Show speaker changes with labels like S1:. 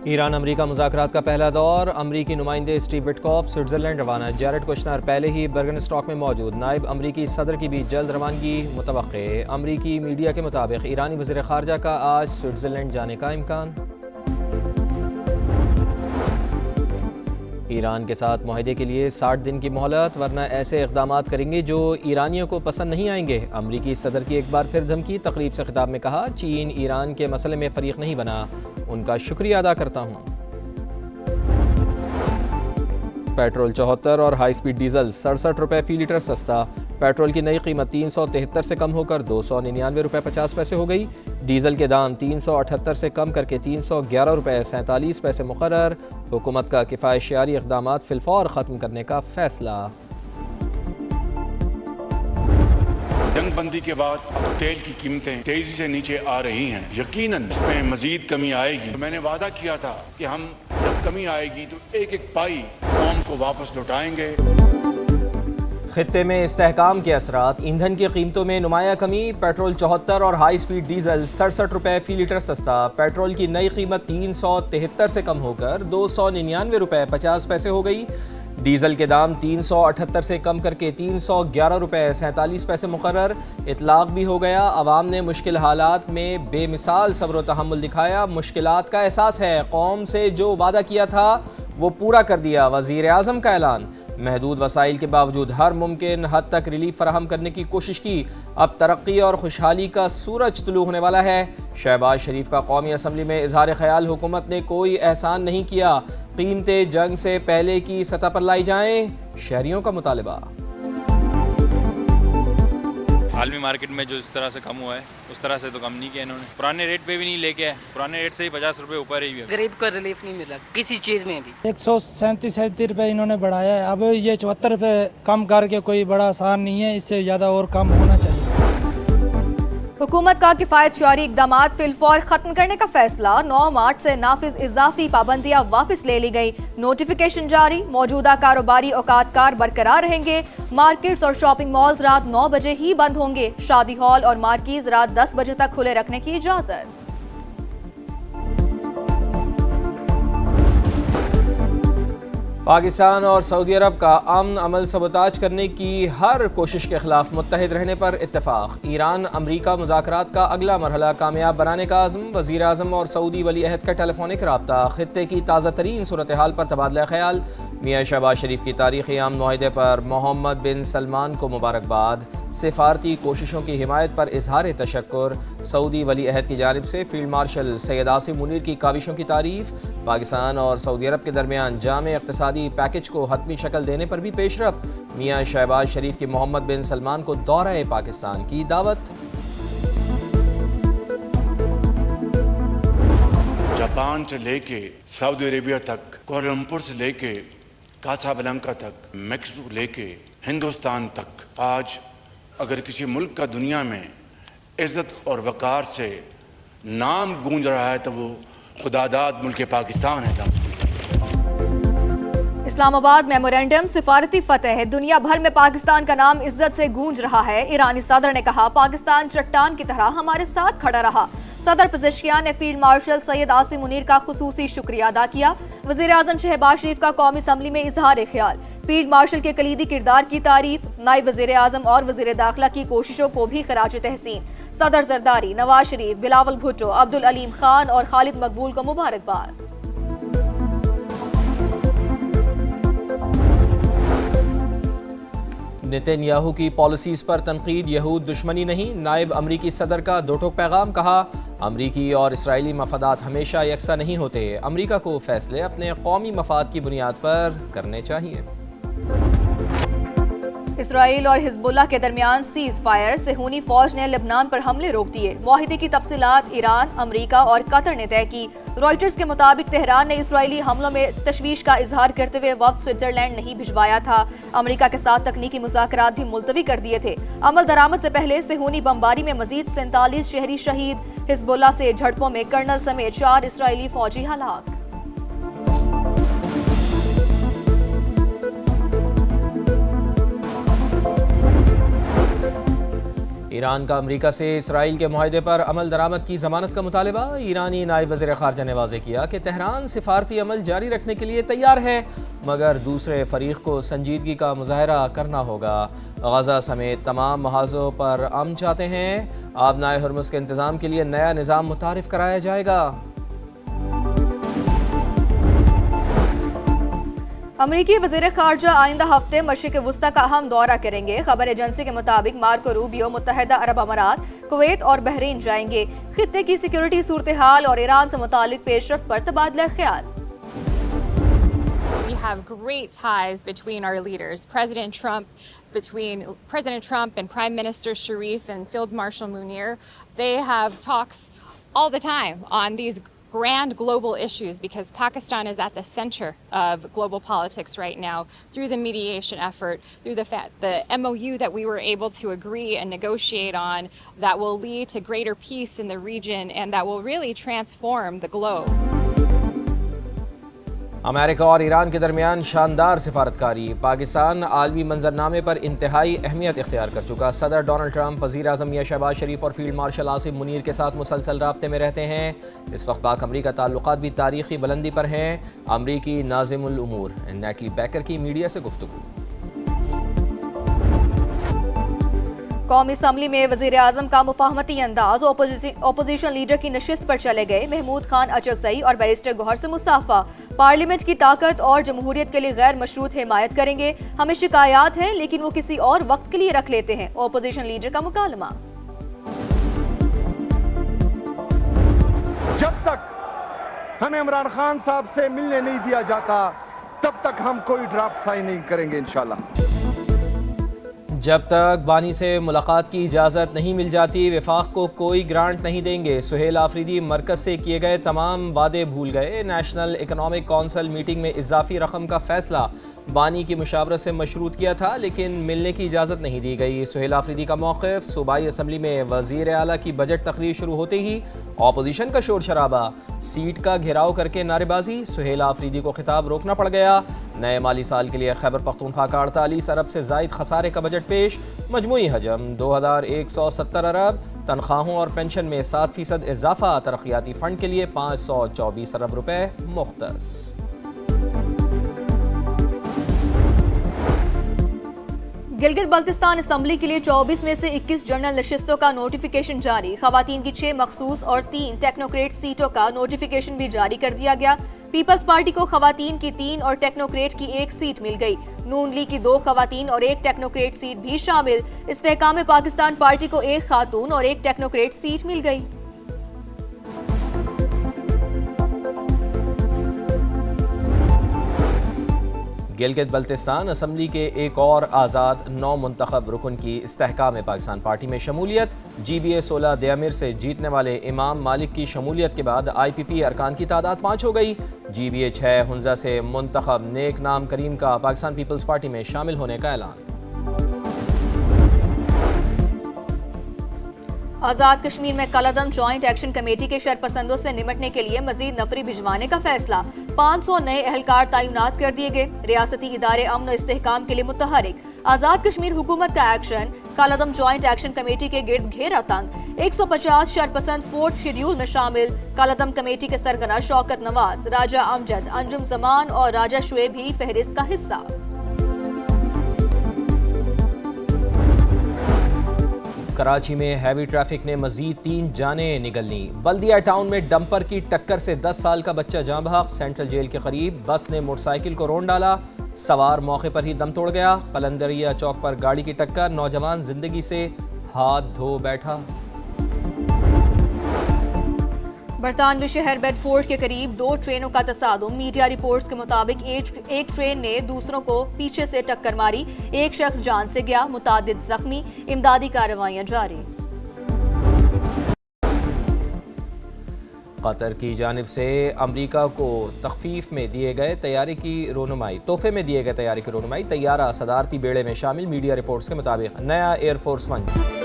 S1: Iran अमरीका मुज़ाकरात का पहला दौर। अमरीकी नुमाइंदे स्टीव विटकॉफ स्विट्ज़रलैंड रवाना। जैरेड कुशनर पहले ही बर्गनस्टॉक में मौजूद। नायब अमरीकी सदर की भी जल्द रवानगी मुतवक्के। अमरीकी मीडिया के मुताबिक ईरानी वज़ीर ख़ारजा का आज स्विट्ज़रलैंड जाने का इम्कान। ईरान के साथ मुआहदे के लिए 60 दिन की मोहलत, वरना ऐसे इक़दाम करेंगे जो ईरानियों को पसंद नहीं आएंगे। अमरीकी सदर की एक बार फिर धमकी। तकरीब से खिताब में कहा, चीन ईरान के मसले में फ़रीक नहीं बना, उनका शुक्रिया अदा करता हूँ। पेट्रोल 74 और हाई स्पीड डीजल 67 रुपये फ़ी लीटर सस्ता। पेट्रोल की नई कीमत 373 से कम होकर 299 रुपये 50 पैसे हो गई। डीजल के दाम 378 से कम करके 311 रुपये 47 पैसे मुकर्रर। हुकूमत का किफ़ायतशारी इक़दामात फिलफौर ख़त्म करने का फ़ैसला।
S2: जंगबंदी के बाद अब तेल की कीमतें तेजी से नीचे आ रही हैं। यकीनन इसमें मजीद कमी आएगी। मैंने वादा किया था कि हम जब कमी आएगी तो एक एक पाई कौम को वापस लौटाएंगे।
S1: खित्ते में इस्तेहकाम के असरात। ईंधन की कीमतों में नुमाया कमी। पेट्रोल 74 और हाई स्पीड डीजल 67 रुपये फ़ी लीटर सस्ता। पेट्रोल की नई कीमत 373 से कम होकर 299 रुपये 50 पैसे हो गई। डीजल के दाम 378 से कम करके 311 रुपये 47 पैसे मुकर्रर। इतलाक भी हो गया। अवाम ने मुश्किल हालात में बेमिसाल सब्र व तहम्मुल दिखाया। मुश्किलात का एहसास है, कौम से जो वादा किया था वो पूरा कर दिया। वज़ीर आज़म का ऐलान। महदूद वसाइल के बावजूद हर मुमकिन हद तक रिलीफ फराहम करने की कोशिश की। अब तरक्की और खुशहाली का सूरज तुलू होने वाला है। शहबाज शरीफ का कौमी असम्बली में इजहार ख्याल, हुकूमत ने कोई एहसान नहीं किया, कीमतें जंग से पहले की सतह पर लाई जाएं, शहरियों का मुतालबा।
S3: आलमी मार्केट में जो इस तरह से कम हुआ है उस तरह से तो कम नहीं किया इन्होंने। पुराने रेट पे भी नहीं लेके आए, पुराने रेट से ही 50 रुपए ऊपर ही है।
S4: गरीब को रिलीफ नहीं मिला किसी चीज में भी।
S5: 137 रुपये इन्होंने बढ़ाया है। अब ये 74 रुपये कम करके कोई बड़ा आसान नहीं है, इससे ज़्यादा और कम होना चाहिए।
S6: हुकूमत का किफ़ायतशारी इक़दामात फिलफौर खत्म करने का फैसला। 9 मार्च से नाफिज इजाफी पाबंदियां वापस ले ली गई। नोटिफिकेशन जारी। मौजूदा कारोबारी औकातकार बरकरार रहेंगे। मार्केट्स और शॉपिंग मॉल्स रात 9 बजे ही बंद होंगे। शादी हॉल और मार्कीज रात 10 बजे तक खुले रखने की इजाजत।
S1: पाकिस्तान और सऊदी अरब का अमन अमल सबोताज करने की हर कोशिश के खिलाफ मुत्तहिद रहने पर इत्तेफाक। ईरान अमरीका मुज़ाकरात का अगला मरहला कामयाब बनाने का आज़म। वज़ीर आज़म और सऊदी वली अहद का टेलीफोनिक रब्ता। खित्ते की ताज़ा तरीन सूरत हाल पर तबादला ख्याल। मियाँ शहबाज शरीफ की तारीख़ी आम मुआहदे पर मोहम्मद बिन सलमान को मुबारकबाद। सिफारती कोशिशों की हिमायत पर इजहार तशक्कुर। सऊदी वली अहद की जानिब से फील्ड मार्शल सैयद आसिम मुनीर की काविशों की तारीफ। पाकिस्तान और सऊदी अरब के दरमियान जामे इक़्तिसादी पैकेज को हतमी शक्ल देने पर भी पेशरफ्त। मियाँ शहबाज शरीफ की मोहम्मद बिन सलमान को दौरा पाकिस्तान की दावत।
S2: जापान से लेके सऊदी अरेबिया तक, कोलंपुर से लेके कासाब्लांका तक, मैक्सिको लेके हिंदुस्तान तक, आज अगर किसी मुल्क का दुनिया में इज्जत और वकार से नाम गूंज रहा है तो वो खुदादाद मुल्क पाकिस्तान है।
S6: इस्लामाबाद मेमोरेंडम सिफारती फतह। दुनिया भर में पाकिस्तान का नाम इज्जत से गूंज रहा है। ईरानी सदर ने कहा, पाकिस्तान चट्टान की तरह हमारे साथ खड़ा रहा। सदर पेज़ेश्कियान ने फील्ड मार्शल सैयद आसिम मुनीर का खुसूसी शुक्रिया अदा किया। वज़ीर आज़म शहबाज शरीफ का कौमी असम्बली में इजहार ख्याल। फील्ड मार्शल के कलीदी किरदार की तारीफ। नायब वज़ीर आज़म और वज़ीर दाखिला की कोशिशों को भी खराज तहसीन। सदर जरदारी, नवाज शरीफ, बिलावल भुट्टो, अब्दुल अलीम खान और खालिद मकबूल को मुबारकबाद।
S1: नेतन्याहू की पॉलिसीज़ पर तनकीद यहूद दुश्मनी नहीं। नायब अमरीकी सदर का दो टोक पैगाम। कहा, अमरीकी और इसराइली मफादात हमेशा यकसा नहीं होते। अमरीका को फैसले अपने कौमी मफाद की बुनियाद पर करने चाहिए।
S6: इसराइल और हिजबुल्लाह के दरमियान सीज फायर। सेहूनी फौज ने लेबनान पर हमले रोक दिए। मुआहिदे की तफसीलात ईरान, अमरीका और कतर ने तय की। रॉयटर्स के मुताबिक तेहरान ने इसराइली हमलों में तशवीश का इजहार करते हुए वक्त स्विट्जरलैंड नहीं भिजवाया था। अमरीका के साथ तकनीकी मुज़ाकरात भी मुलतवी कर दिए थे। अमल दरामद से पहले सेहूनी बमबारी में मजीद 47 शहरी शहीद। हिजबुल्लाह से झड़पों में कर्नल समेत 4 इसराइली फौजी हलाक।
S1: ईरान का अमरीका से इसराइल के मुआहदे पर अमल दरामद की जमानत का मुतालबा। ईरानी नायब वज़ीर ख़ारजा ने वाज़ेह किया कि तेहरान सिफारती अमल जारी रखने के लिए तैयार है, मगर दूसरे फरीक को संजीदगी का मुज़ाहरा करना होगा। गज़ा समेत तमाम महाज़ों पर अमन चाहते हैं। आबनाए हुर्मुज़ के इंतज़ाम के लिए नया निज़ाम मुतारिफ़ कराया जाएगा।
S6: अमरीकी वज़ीर ख़ारजा आइंदा हफ्ते मशरिक़ वुस्ता का अहम दौरा करेंगे। खबर एजेंसी के मुताबिक मार्को रूबियो मुत्तहिदा अरब अमारात, कुवैत और बहरीन जाएंगे। खित्ते की सिक्योरिटी सूरत हाल और ईरान से मुतालिक पेशरफ्त पर तबादला ख्याल।
S7: We have great ties between our leaders, between President Trump and Prime Minister Sharif and Field Marshal Munir. They have talks all the time on these grand global issues because Pakistan is at the center of global politics right now through the mediation effort, through the MOU that we were able to agree and negotiate on that will lead to greater peace in the region and that will really transform the globe.
S1: America और Iran के दरमियान शानदार सिफारतकारी। पाकिस्तान आलमी मंजरनामे पर इंतहाई अहमियत इख्तियार कर चुका। सदर डोनाल्ड ट्रंप, वज़ीर आज़म मियां शहबाज शरीफ और फील्ड मार्शल आसिम मुनीर के साथ मुसलसल राब्ते में रहते हैं। इस वक्त पाक अमरीका ताल्लुकात भी तारीखी बुलंदी पर हैं। अमरीकी नाज़िमुल उमूर नेटली बैकर की मीडिया से गुफ्तगू।
S6: कौमी असम्बली में वज़ीर आज़म का मुफाहमती अंदाज। ओपोजिशन लीडर की नशिस्त पर चले गए। महमूद खान अचकज़ई और बैरिस्टर गौहर से मुसाफा। पार्लियामेंट की ताकत और जमहूरियत के लिए गैर मशरूत हिमायत करेंगे। हमें शिकायत है लेकिन वो किसी और वक्त के लिए रख लेते हैं। ओपोजिशन लीडर का मुकालमा।
S8: जब तक हमें इमरान खान साहब से मिलने नहीं दिया जाता तब तक हम कोई ड्राफ्ट साइन नहीं करेंगे इंशाल्लाह।
S1: जब तक बानी से मुलाकात की इजाज़त नहीं मिल जाती वफाक को कोई ग्रांट नहीं देंगे। सुहेल आफरीदी मरकज़ से किए गए तमाम वादे भूल गए। नेशनल इकनॉमिक कौंसिल मीटिंग में इजाफी रकम का फैसला बानी की मुशावरत से मशरूत किया था लेकिन मिलने की इजाज़त नहीं दी गई। सुहेल आफरीदी का मौक़िफ़। सूबाई असम्बली में वज़ीर आला की बजट तकरीर शुरू होते ही अपोजिशन का शोर शराबा। सीट का घेराव करके नारेबाजी। सुहेल आफरीदी को खिताब रोकना पड़ गया। नए माली साल के लिए खैबर पख्तूनख्वा का 48 अरब से ज़ायद खसारे का बजट पेश। मजमूई हजम 2170 अरब। तनख्वाहों और पेंशन में 7% इजाफा। तरक्याती फ़ंड के लिए 524 अरब रुपए मुख्तस।
S6: गिलगित बल्तिस्तान असम्बली के लिए 24 में से 21 जनरल नशिस्तों का नोटिफिकेशन जारी। खवातीन की 6 मखसूस और 3 टेक्नोक्रेट सीटों का नोटिफिकेशन भी जारी कर दिया गया। पीपल्स पार्टी को खवातीन की 3 और टेक्नोक्रेट की 1 सीट मिल गई। नून लीग की 2 खवातीन और 1 टेक्नोक्रेट सीट भी शामिल। इस्तेहकाम पाकिस्तान पार्टी को 1 खातून और 1 टेक्नोक्रेट सीट मिल गई।
S1: गिलगित बल्तिस्तान असम्बली के एक और आज़ाद नौ मुंतखब रुकन की इस्तेहकाम पाकिस्तान पार्टी में शमूलियत। GBA 16 देअमिर से जीतने वाले इमाम मालिक की शमूलियत के बाद IPP अरकान की तादाद 5 हो गई। GBA 6 हुंजा से मुंतखब नेक नाम करीम का पाकिस्तान पीपल्स पार्टी में शामिल होने का ऐलान।
S6: आज़ाद कश्मीर में कलअदम जॉइंट एक्शन कमेटी के शरपसंदों से निपटने के लिए मजीद नफरी भिजवाने का फैसला। 500 नए एहलकार तैनात कर दिए गए। रियासती इदारे अमन और इस्तेहकाम के लिए मुतहरिक। आज़ाद कश्मीर हुकूमत का एक्शन। कलअदम जॉइंट एक्शन कमेटी के गिर्द घेरा तंग। 150 शरपसंद 4th शेड्यूल में शामिल। कलअदम कमेटी के सरगना शौकत नवाज, राजा अमजद, अंजुम जमान और राजा शुएब भी फहरिस्त का हिस्सा।
S1: कराची में हैवी ट्रैफिक ने मजीद 3 जानें निगलनी। बल्दिया टाउन में डंपर की टक्कर से 10 साल का बच्चा जाँ बहक। सेंट्रल जेल के करीब बस ने मोटरसाइकिल को रोन डाला। सवार मौके पर ही दम तोड़ गया। कलंदरिया चौक पर गाड़ी की टक्कर। नौजवान जिंदगी से हाथ धो बैठा।
S6: बरतानवी शहर बेडफोर्ड के करीब 2 ट्रेनों का तसादुम। मीडिया रिपोर्ट्स के मुताबिक एक ट्रेन ने दूसरों को पीछे से टक्कर मारी। एक शख्स जान से गया, मुतादिद जख्मी। इमदादी कार्रवाइयां जारी।
S1: कतर की जानिब से अमरीका को तखफीफ में दिए गए तैयारी की रोनुमाई। तोहफे में दिए गए तैयारी की रोनुमाई। तैयारा सदारती बेड़े में शामिल। मीडिया रिपोर्ट्स के मुताबिक नया एयरफोर्स 1